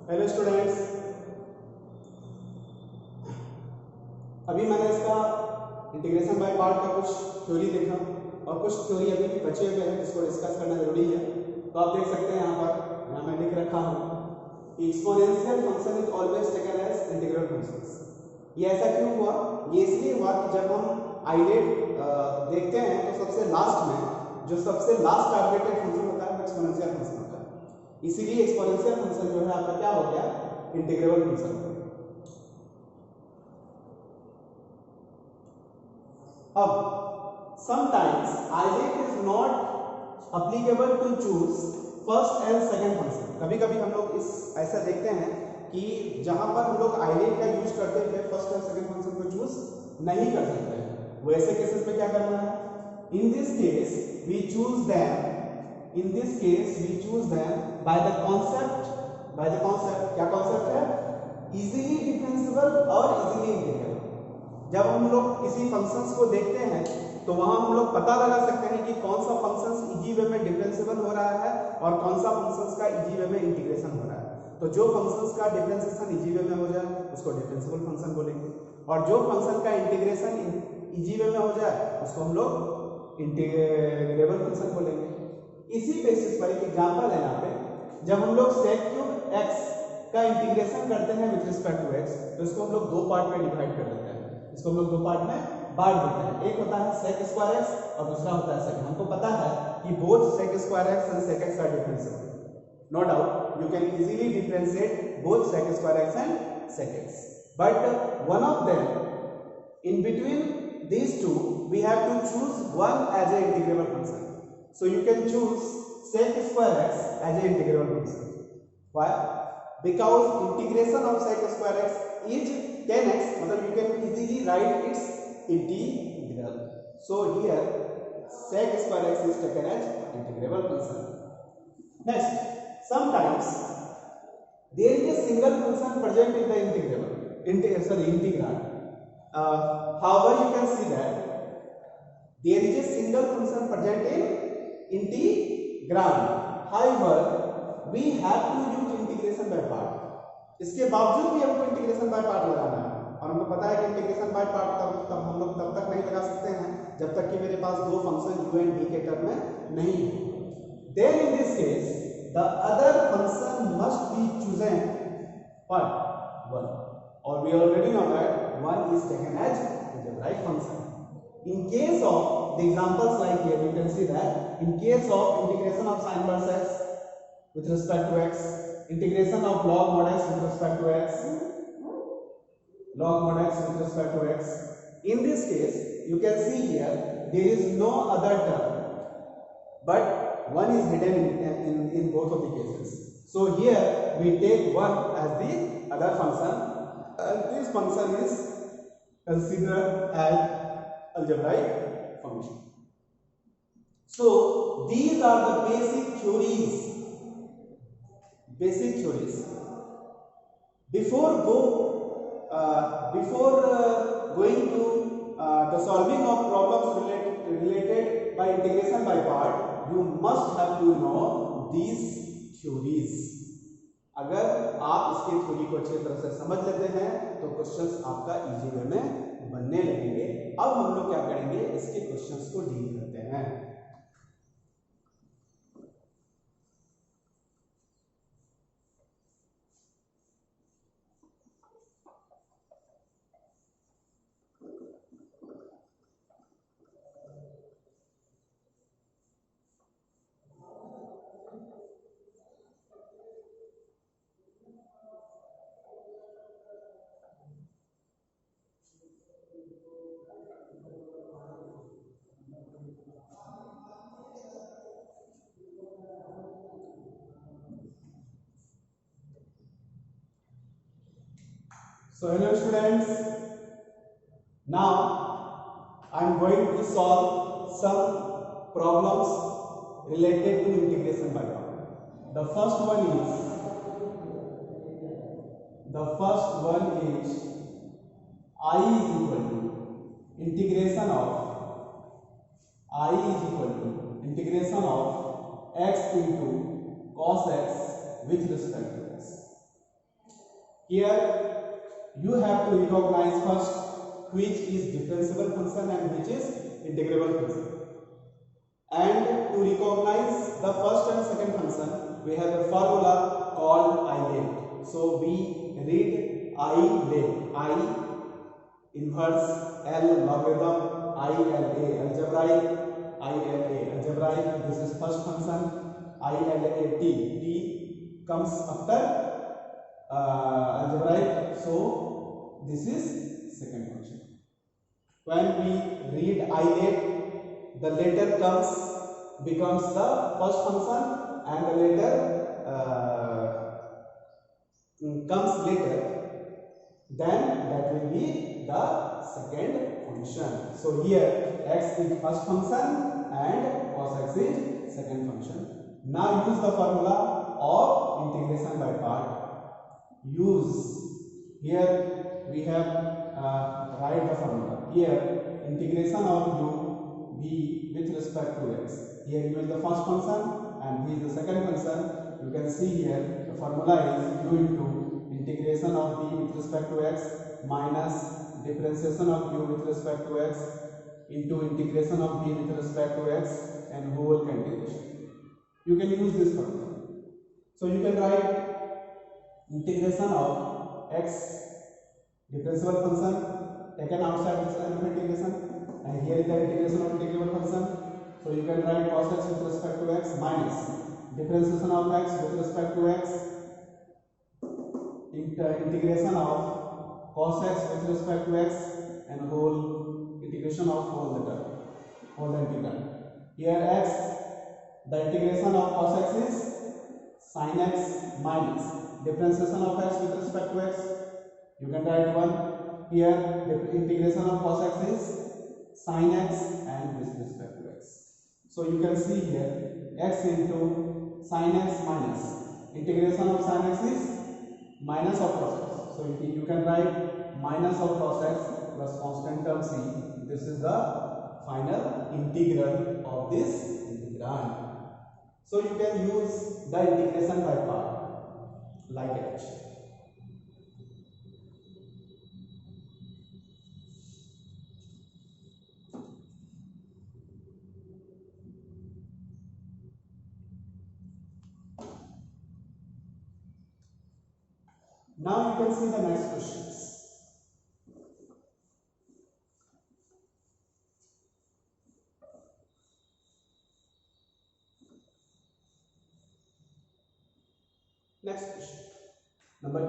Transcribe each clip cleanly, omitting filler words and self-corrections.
Hello students, अभी मैंने इसका इंटीग्रेशन बाय पार्ट का कुछ थ्योरी देखा और कुछ थ्योरी अभी भी बचे हुए हैं जिसको डिस्कस करना जरूरी है। तो आप देख सकते हैं यहाँ मैं लिख रखा हूँ कि exponential function is always taken as integral functions. ये ऐसा क्यों हुआ? ये इसलिए हुआ कि जब हम आइडेट देखते हैं तो सबसे लास्ट में जो सबसे लास्ट टारगेटेड फंक्शन होता है वो एक्सपोनेंशियल फंक्शन होता है। इसीलिए एक्सपोनेंशियल फंक्शन जो है आपका क्या हो गया, इंटीग्रेबल फंक्शन हो गया। अब sometimes ilet is not applicable to choose first and second function। कभी कभी हम लोग इस ऐसा देखते हैं कि जहां पर हम लोग आइलेट का यूज करते हुए फर्स्ट और सेकंड फंक्शन को चूज नहीं कर सकते हैं। वो ऐसे केसेस में क्या करना है? In this case we choose them by the concept. क्या कॉन्सेप्ट है? इजीली डिफरेंशिएबल और इजीली इंटीग्रेबल। जब हम लोग किसी फंक्शंस को देखते हैं तो वहां हम लोग पता लगा सकते हैं कि कौन सा फंक्शंस इजी वे में डिफरेंशिएबल हो रहा है और कौन सा फंक्शंस का इजी वे में इंटीग्रेशन हो रहा है। तो जो फंक्शंस का डिफरेंशिएशन इजी वे में हो जाए उसको डिफरेंशिएबल फंक्शन बोलेंगे, और जो फंक्शन का इंटीग्रेशन इजी वे में हो जाए उसको हम लोग इंटीग्रेबल फंक्शन बोलेंगे। इसी बेसिस पर एक एग्जांपल है यहाँ पे, जब हम लोग sec क्यूब x का इंटीग्रेशन करते हैं विद रिस्पेक्ट टू x तो इसको हम लोग दो पार्ट में डिवाइड कर देते हैं। इसको हम लोग दो पार्ट में बांट देते हैं। एक होता है sec स्क्वायर x और दूसरा होता है sec। हमको पता है कि both sec square x and sec x are differentiable. No doubt you can easily differentiate both sec square x and sec x, but one of them in between these two we have to choose one as a integrable function. So you can choose sec square x as a integrable function. Why? Because integration of sec square x is 10x, मतलब you can easily write its integral. So here sec square x is taken as integrable function. Next, sometimes there is a single function present in the integrand. However, you can see that there is a single function present in integrand. However, we have to use integration by part. इसके बावजूद भी हमको integration by part लगाना है, और हमको पता है कि इंटीग्रेशन बाय पार्ट तब हम लोग तब तक नहीं लगा सकते हैं जब तक कि मेरे पास दो फंक्शन u एंड v के टर्म में नहीं हो। Then in this case the other function must be chosen what? One, or we already know that one is taken as algebraic function. In case of the examples like here, you can see that in case of integration of sin inverse x with respect to x, integration of log mod x with respect to x, log mod x with respect to x, in this case you can see here there is no other term, but one is hidden in both of the cases. So here we take one as the other function, and this function is considered as algebraic function. So these are the basic theories. Before going to the solving of problems related by integration by part, you must have to know these theories. अगर आप इसके theory को अच्छी तरह से समझ लेते हैं तो क्वेश्चंस आपका इजी वे में बनने लगेंगे। अब हम लोग क्या करेंगे, इसके क्वेश्चंस को डील करते हैं। So hello students, now I am going to solve some problems related to integration by part. The first one is I is equal to integration of x into cos x with respect to x. Here you have to recognize first which is differentiable function and which is integrable function. And to recognize the first and second function, we have a formula called ILET. So we read ILET, I inverse, L logarithm, algebraic, this is first function, ILAT, T comes after algebraic, so this is second function. When we read ILET, the letter becomes the first function and the letter comes later, then that will be the second function. So here x is first function and cos x is second function. Now use the formula of integration by part. Use, here we have write the formula. Here integration of u v with respect to x. Here u is the first function and v is the second function. You can see here the formula is u into integration of v with respect to x minus differentiation of u with respect to x into integration of v with respect to x and whole integration. You can use this formula. So you can write integration of x differentiable function taken outside this line of integration, and here is the integration of integrable function. So you can write cos x with respect to x minus differentiation of x with respect to x integration of cos x with respect to x and whole integration of whole the integral. Here x, the integration of cos x is sin x minus differentiation of x with respect to x. You can write 1. Here the integration of cos x is sin x and with respect to x. So you can see here x into sin x minus integration of sin x is minus of cos x. So you can write minus of cos x plus constant term c. This is the final integral of this integrand. So you can use the integration by part like it. Now you can see the next questions. Next question, number 2.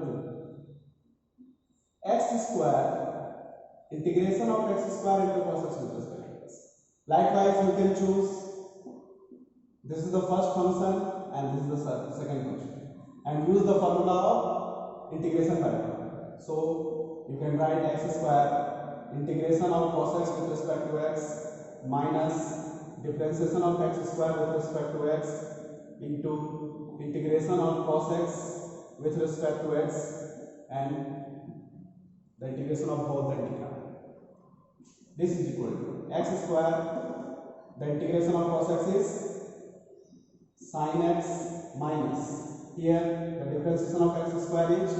X square, integration of x square into cos x with respect to x. Likewise, you can choose, this is the first function and this is the second function, and use the formula of integration by part. So you can write x square integration of cos x with respect to x minus differentiation of x square with respect to x into integration of cos x with respect to x and the integration of whole the integral. This is equal to x square, the integration of cos x is sin x minus, here the differentiation of x square is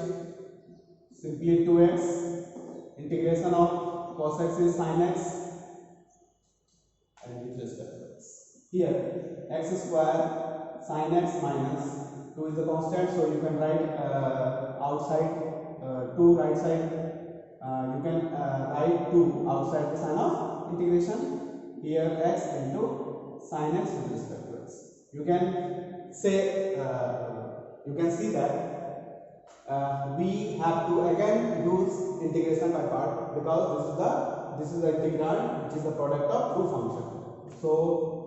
simply 2x, integration of cos x is sin x and with respect to x. Here x square sin x minus 2 is the constant, so you can write outside 2 right side. You can write 2 outside the sign of integration. Here x into sin x with respect to x. You can say, you can see that we have to again use integration by part because this is the integral which is the product of two functions. So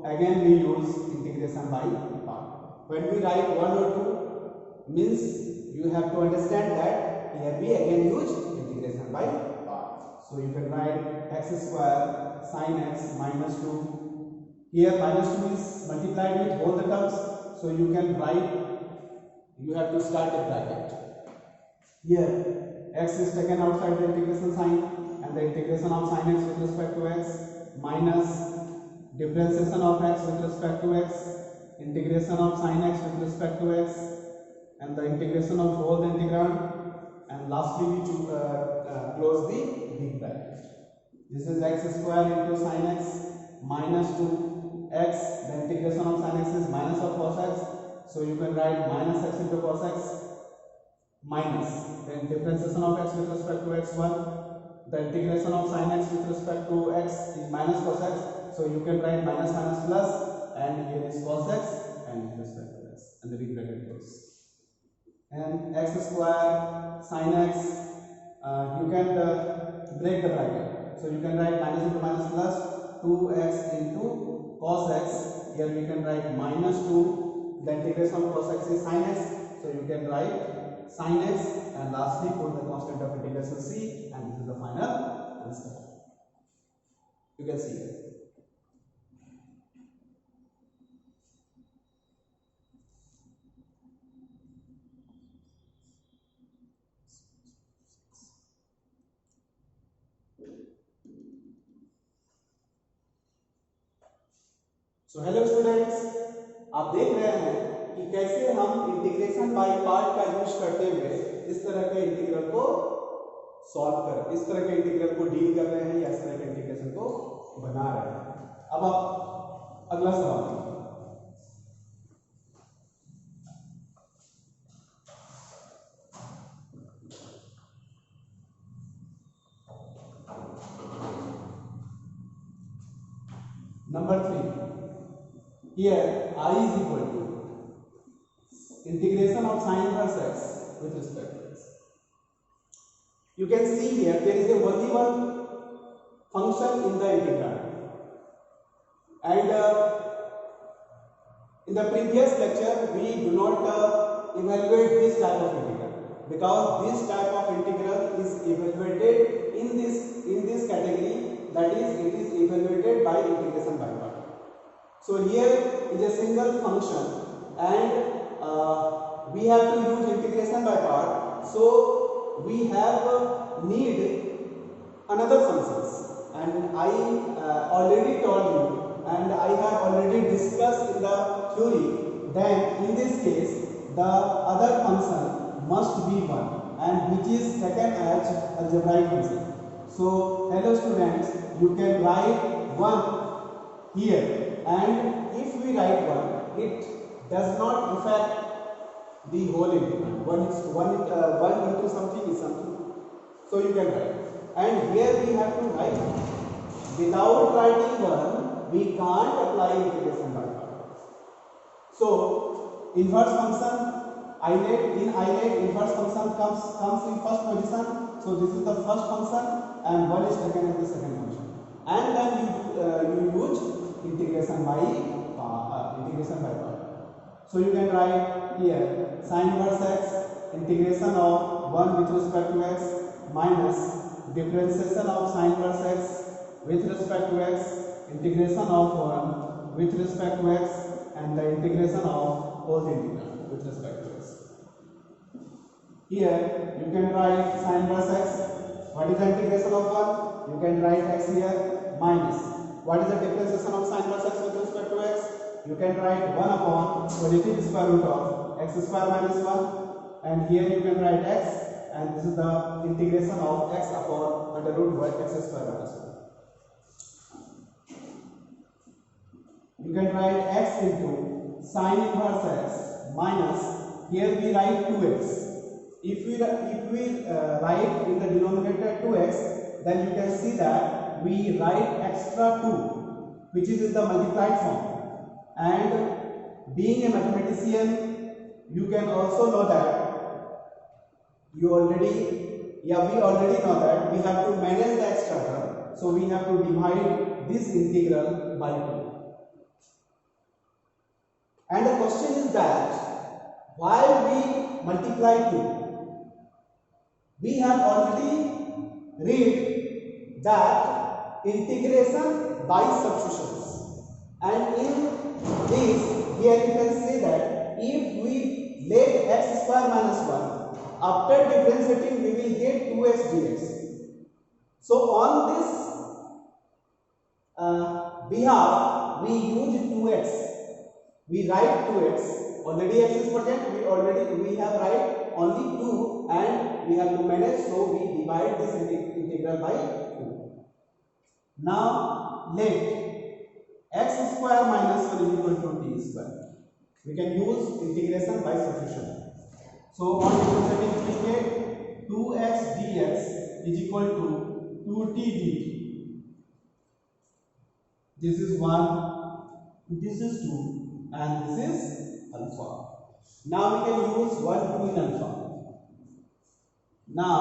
again we use integration by part. When we write 1 or 2 means you have to understand that here we again use integration by part. So you can write x square sin x minus 2. Here minus 2 is multiplied with all the terms. So you can write, you have to start a bracket. Here x is taken outside the integration sign and the integration of sin x with respect to x minus differentiation of x with respect to x, integration of sin x with respect to x and the integration of whole the integral and lastly we close the big bracket. This is x square into sin x minus 2x. The integration of sin x is minus of cos x, so you can write minus x into cos x minus then differentiation of x with respect to x1. The integration of sin x with respect to x is minus cos x, so you can write minus minus plus, and here is cos x and with respect to x, and the big bracket close. And x square sin x, you can break the bracket, so you can write minus into minus plus 2x into cos x. Here we can write minus 2. The integration of cos x is sin x, so you can write sin x, and lastly put the constant of integration c, and this is the final answer. You can see it. So hello students, आप देख रहे हैं कि कैसे हम integration by part का use करते हुए इस तरह के इंटीग्रल को सॉल्व कर, इस तरह के इंटीग्रल को डील कर रहे हैं या इस तरह के इंटीग्रेशन को बना रहे हैं। अब आप अगला सवाल number 3। Here I is equal to integration of sin inverse x with respect to x. You can see here there is a only one function in the integral, and in the previous lecture we do not evaluate this type of integral, because this type of integral is evaluated in this category, that is it is evaluated by integration by part. So here is a single function, and we have to use integration by part, so we have need another functions, and I already told you, and I have already discussed in the theory, then in this case the other function must be 1, and which is taken as algebraic function. So hello students, you can write 1 here, and if we write 1, it does not affect the whole integral. 1 into something is something, so you can write. And here we have to write, without writing 1 we can't apply integration by part. So inverse function, in INET inverse function comes in first position, so this is the first function and 1 is taken as the second function, and then you use integration by part. So you can write here sin inverse x, integration of 1 with respect to x minus differentiation of sin inverse x with respect to x, integration of 1 with respect to x, and the integration of whole integral with respect to x. Here you can write sin inverse x. What is the integration of 1? You can write x here minus. What is the differentiation of sin inverse x with respect to x? You can write 1 upon positive square root of x square minus 1, and here you can write x, and this is the integration of x upon under root of x square minus 1. You can write x into sin inverse x minus, here we write 2x. If we write in the denominator 2x, then you can see that we write extra 2, which is in the multiplied form. And being a mathematician, you can also know that we already know that we have to manage the extra term, so we have to divide this integral by 2. And the question is that why we multiply 2? We have already read that integration by substitutions, and in this here you can say that if we let x square minus 1, after differentiating we will get 2x dx. So on this behalf we use 2x, we write 2x Already x is present. We have right only 2 and we have to manage, so we divide this integral by 2. Now let x square minus 1 is equal to t square. We can use integration by substitution. So on differentiating, we get 2x dx is equal to 2t dt. This is 1, this is 2, and this is alpha. Now we can use 1, 2 in alpha. Now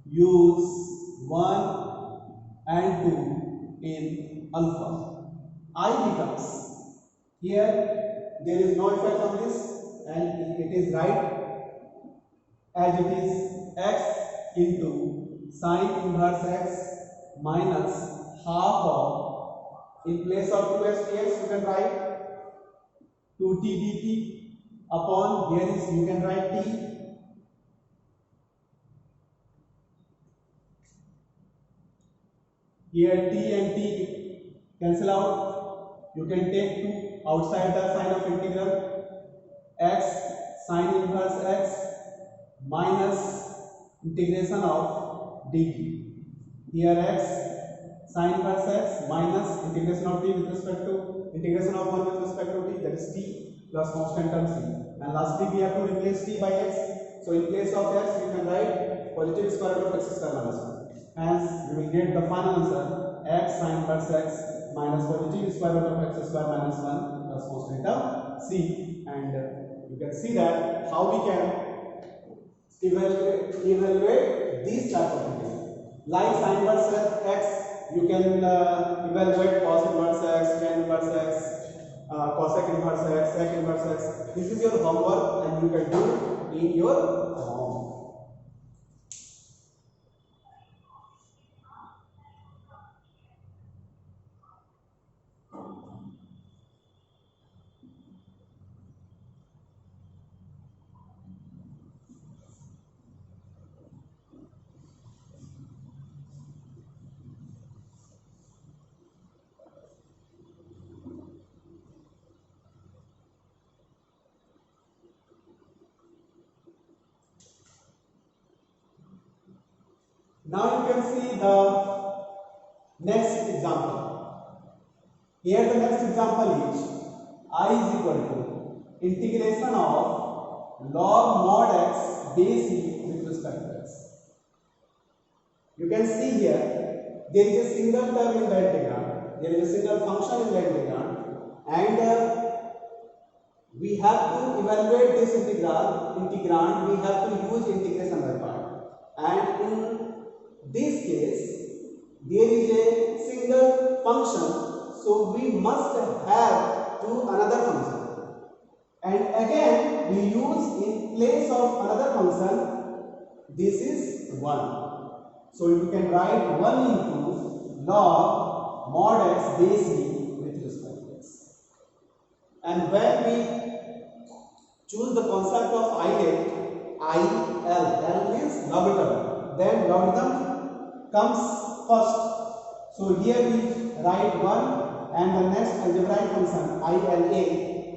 use 1 and 2 in alpha. I becomes, here there is no effect on this and it is right as it is x into sine inverse x minus half of, in place of 2x dx you can write 2t dt upon, here is you can write t, here t and t cancel out, you can take 2 outside the sign of integral, x sine inverse x minus integration of dt, here x sin inverse x minus integration of t with respect to integration of 1 with respect to t, that is t plus constant term c, and lastly we have to replace t by x. So in place of x you can write positive square root of x square minus 1. Hence we will get the final answer x sin inverse x minus positive square root of x square minus 1 plus constant term c. And you can see that how we can evaluate these type of integral. Like sin inverse x, you can evaluate cos inverse x, tan inverse x, cosec inverse x, sec inverse x. This is your homework and you can do in your home. Now you can see the next example. Here the next example is I is equal to integration of log mod x base e with respect to x. You can see here there is a single term in the integral, there is a single function in the integral, and we have to evaluate this integrand, we have to use integration by part. And in this case, there is a single function, so we must have to another function. And again, we use in place of another function, this is 1. So you can write 1 into log mod x base e with respect to x. And when we choose the concept of IL, L means logarithm, then logarithm comes first. So here we write 1 and the next algebraic function ILA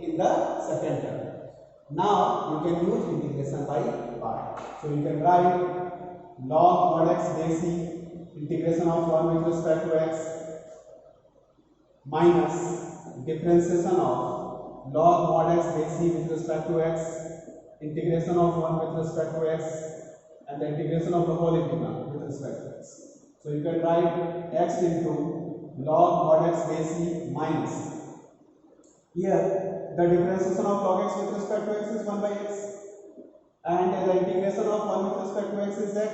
in the second term. Now you can use integration by part. So you can write log mod x base e integration of 1 with respect to x minus differentiation of log mod x base e with respect to x, integration of 1 with respect to x, and the integration of the whole integral with respect to x. So you can write x into log mod x base e minus, here the differentiation of log x with respect to x is 1 by x, and the integration of 1 with respect to x is x,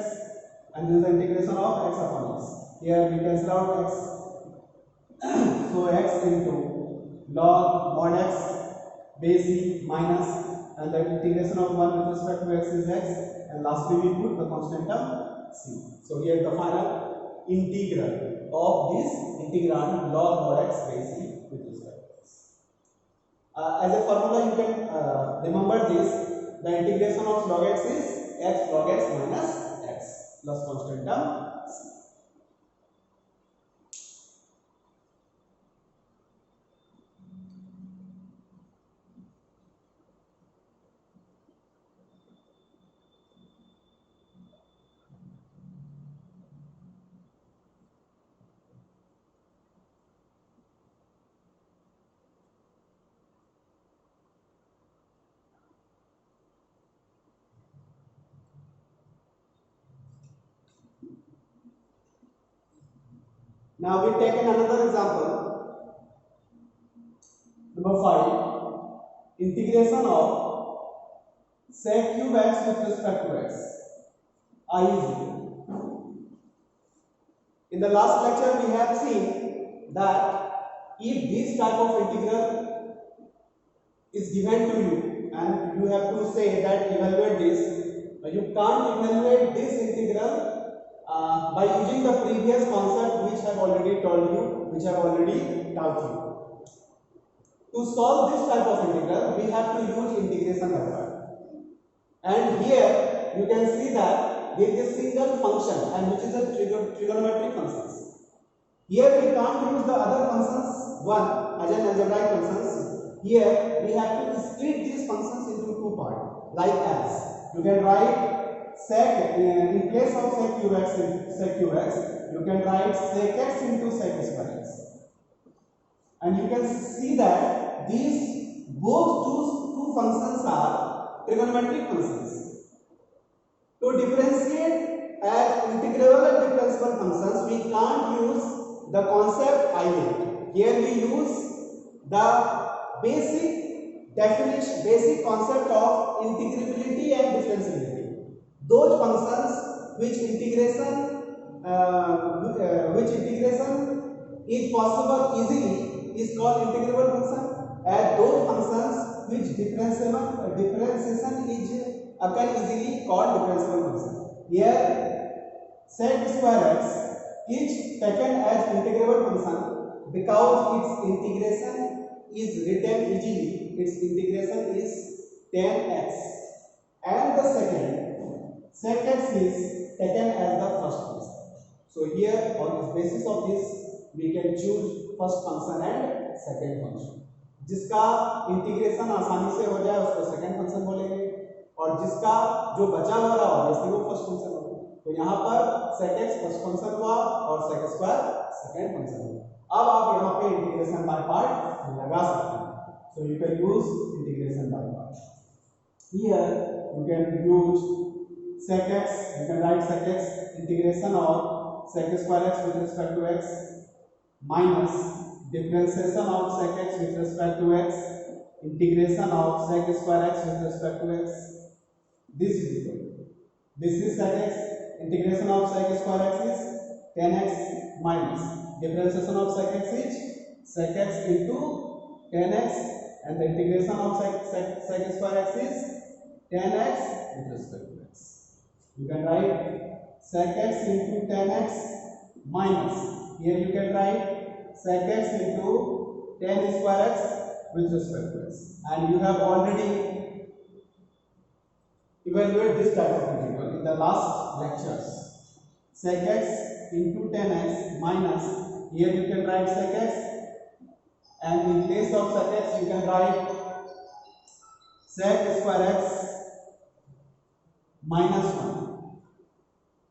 and this is the integration of x upon x. Here we cancel out x. So x into log mod x base e minus, and the integration of 1 with respect to x is x, and lastly we put the constant term c. So here the final integral of this integrand log mod x base e with respect to x. As a formula you can remember this, the integration of log x is x log x minus x plus constant term c. Now we take another example. Number 5. Integration of sec cube x with respect to x. I is equal. In the last lecture we have seen that if this type of integral is given to you and you have to say that evaluate this, you can't evaluate this integral by using the previous concept which I have already told you, which I have already taught you. To solve this type of integral, we have to use integration method. And here you can see that there is a single function and which is a trigonometric functions. Here we can't use the other functions one as an algebraic functions. Here we have to split these functions into two parts, like as you can write sec in place of sec cube x, you can write sec x into sec square x. And you can see that these both two functions are trigonometric functions. To differentiate as integrable and differentiable functions, we can't use the concept I limit. Here we use the basic definition, basic concept of integrability and differentiability. Those functions which integration is possible easily is called integrable function, and those functions which differentiation is occur easily called differentiable function. Here sec square x is taken as integrable function because its integration is written easily. Its integration is 10x, and the second sec x is taken as the first function. So here on the basis of this we can choose first function and second function. जिसका integration आसानी से हो जाए उसको second function बोलेंगे, और जिसका जो बचा हुआ रहा ऑब्वियसली वो फर्स्ट फंक्शन होगा. तो यहाँ पर sec x फर्स्ट फंक्शन हुआ और sec स्क्वायर सेकंड फंक्शन हुआ. अब आप यहाँ पे इंटीग्रेशन बाय पार्ट लगा सकते हैं. So you can use integration by part. Here you can use sec x, you can write sec x integration of sec square x with respect to x minus differentiation of sec x with respect to x integration of sec square x with respect to x. This is equal. This is sec x. Integration of sec square x is 10x minus differentiation of sec x is sec x into 10x, and the integration of sec square x is 10x with respect to x. You can write sec x into 10x minus, here you can write sec x into 10 square x with respect to x. And you have already evaluated this type of integral in the last lectures. Sec x into 10x minus, here you can write sec x, and in place of sec x you can write sec square x minus 1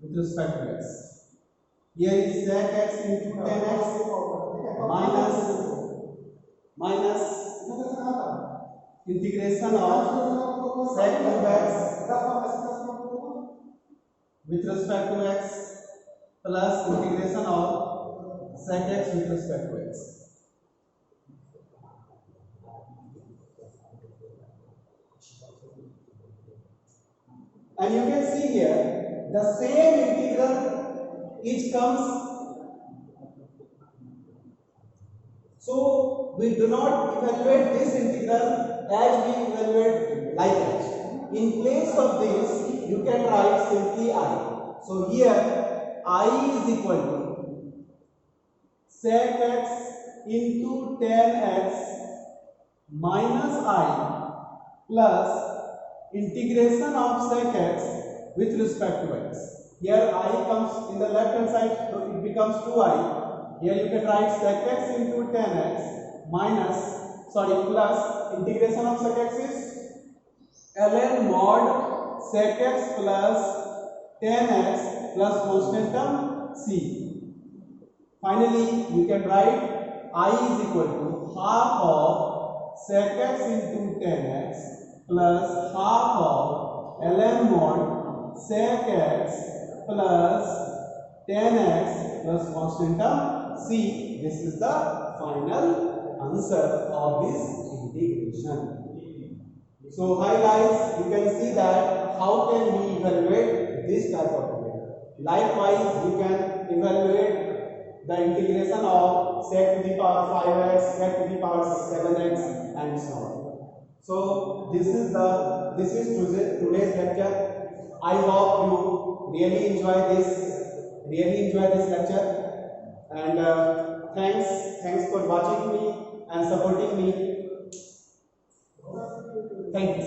with respect to x. Here is sec x into 10x minus integration of sec cube x with respect to x plus integration of sec x with respect to x. And you can see here the same integral each comes. So we do not evaluate this integral as we evaluate like that. In place of this you can write simply I. So here I is equal to sec x into 10x minus I plus integration of sec x with respect to x. Here I comes in the left hand side, so it becomes 2i. Here you can write sec x into 10x plus integration of sec x is ln mod sec x plus 10x plus constant term c. Finally you can write I is equal to half of sec x into 10x plus half of ln mod sec x plus 10x plus constant term c. C. This is the final answer of this integration. So hi guys, you can see that how can we evaluate this type of data. Likewise, you can evaluate the integration of sec to the power 5x, sec to the power 7x, and so on. So this is today's lecture. I hope you really enjoy this lecture, and thanks for watching me and supporting me. Thank you.